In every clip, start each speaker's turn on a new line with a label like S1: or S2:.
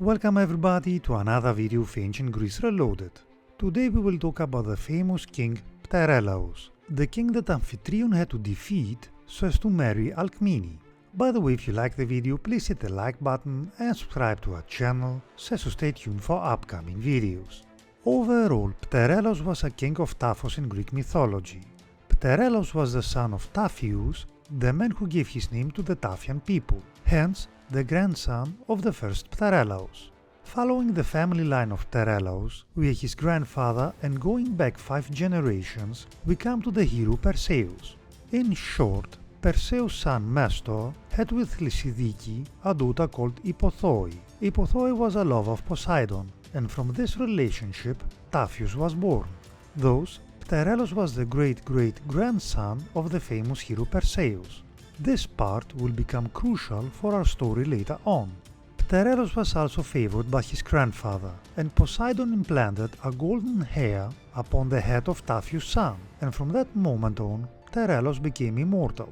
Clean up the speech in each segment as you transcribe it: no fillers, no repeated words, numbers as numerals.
S1: Welcome everybody to another video of Ancient Greece Reloaded. Today we will talk about the famous king Pterelaus, the king that Amphitryon had to defeat so as to marry Alcmene. By the way, if you like the video, please hit the like button and subscribe to our channel so as to stay tuned for upcoming videos. Overall, Pterelaus was a king of Taphos in Greek mythology. Pterelaus was the son of Taphius, the man who gave his name to the Taphian people, hence the grandson of the first Pterelaus. Following the family line of Pterelaus, we are his grandfather, and going back 5 generations, we come to the hero Perseus. In short, Perseus' son Mestor had with Lysidike a daughter called Hippothoe. Hippothoe was a love of Poseidon, and from this relationship Taphios was born. Thus, Pterelaus was the great-great-grandson of the famous hero Perseus. This part will become crucial for our story later on. Pterelaus was also favored by his grandfather, and Poseidon implanted a golden hair upon the head of Taphios' son, and from that moment on, Pterelaus became immortal.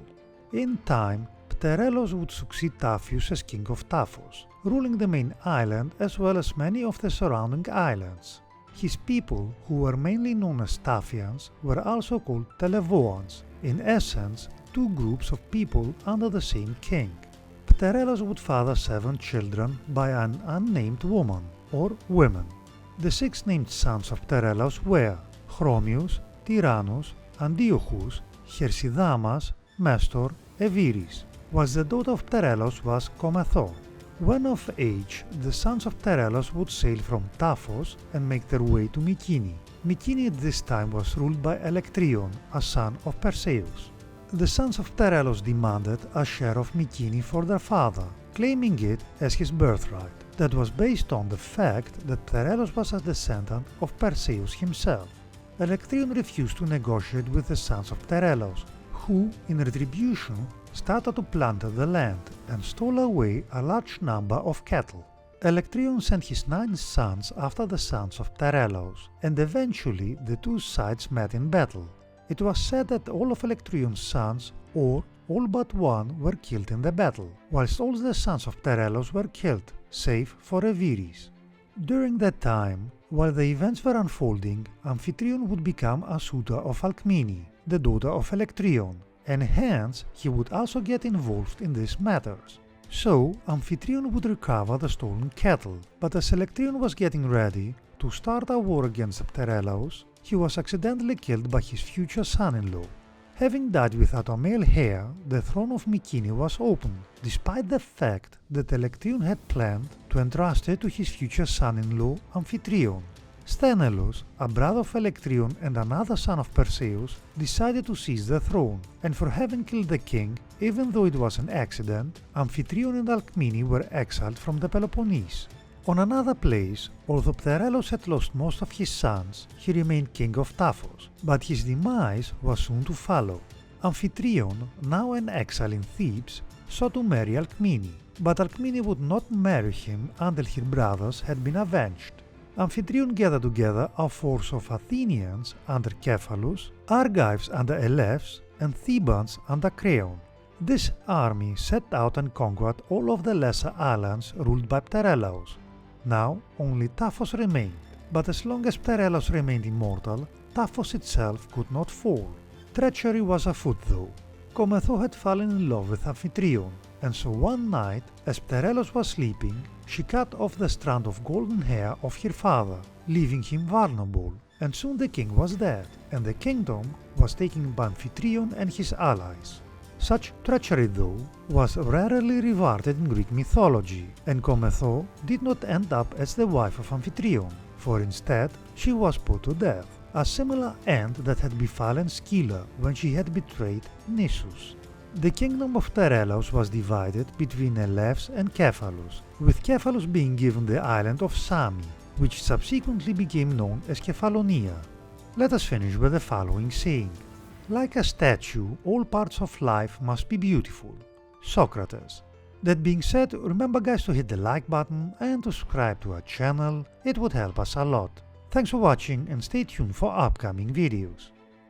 S1: In time, Pterelaus would succeed Taphios as king of Taphos, ruling the main island as well as many of the surrounding islands. His people, who were mainly known as Taphians, were also called Televoans, in essence, 2 groups of people under the same king. Pterelaus would father 7 children by an unnamed woman, or women. The 6 named sons of Pterelaus were Chromius, Tyrannus, Antiochus, Chersidamas, Mestor, Eviris, whilst the daughter of Pterelaus was Comaetho. When of age, the sons of Pterelaus would sail from Taphos and make their way to Mycenae. Mycenae at this time was ruled by Electryon, a son of Perseus. The sons of Pterelaus demanded a share of Mycenae for their father, claiming it as his birthright. That was based on the fact that Pterelaus was a descendant of Perseus himself. Electryon refused to negotiate with the sons of Pterelaus, who, in retribution, started to plunder the land and stole away a large number of cattle. Electryon sent his 9 sons after the sons of Pterelaus, and eventually the 2 sides met in battle. It was said that all of Electryon's sons, or all but one, were killed in the battle, whilst all the sons of Pterelaus were killed, save for Eviris. During that time, while the events were unfolding, Amphitryon would become a suitor of Alcmene, the daughter of Electryon, and hence he would also get involved in these matters. So Amphitryon would recover the stolen cattle, but as Electryon was getting ready to start a war against Pterelaus, he was accidentally killed by his future son-in-law. Having died without a male heir, the throne of Mycenae was opened, despite the fact that Electryon had planned to entrust it to his future son-in-law Amphitryon. Sthenelus, a brother of Electryon and another son of Perseus, decided to seize the throne, and for having killed the king, even though it was an accident, Amphitryon and Alcmene were exiled from the Peloponnese. On another place, although Pterelaus had lost most of his sons, he remained king of Taphos, but his demise was soon to follow. Amphitryon, now in exile in Thebes, sought to marry Alcmene, but Alcmene would not marry him until her brothers had been avenged. Amphitryon gathered together a force of Athenians under Cephalus, Argives under Elephs, and Thebans under Creon. This army set out and conquered all of the lesser islands ruled by Pterelaus. Now only Taphos remained, but as long as Pterelaus remained immortal, Taphos itself could not fall. Treachery was afoot though. Comaetho had fallen in love with Amphitryon, and so one night, as Pterelaus was sleeping, she cut off the strand of golden hair of her father, leaving him vulnerable, and soon the king was dead, and the kingdom was taken by Amphitryon and his allies. Such treachery, though, was rarely rewarded in Greek mythology, and Comaetho did not end up as the wife of Amphitryon, for instead she was put to death, a similar end that had befallen Scylla when she had betrayed Nissus. The kingdom of Pterelaus was divided between Elephs and Cephalus, with Cephalus being given the island of Sami, which subsequently became known as Kefalonia. Let us finish with the following saying: like a statue, all parts of life must be beautiful. Socrates. That being said, remember guys to hit the like button and to subscribe to our channel, it would help us a lot. Thanks for watching and stay tuned for upcoming videos.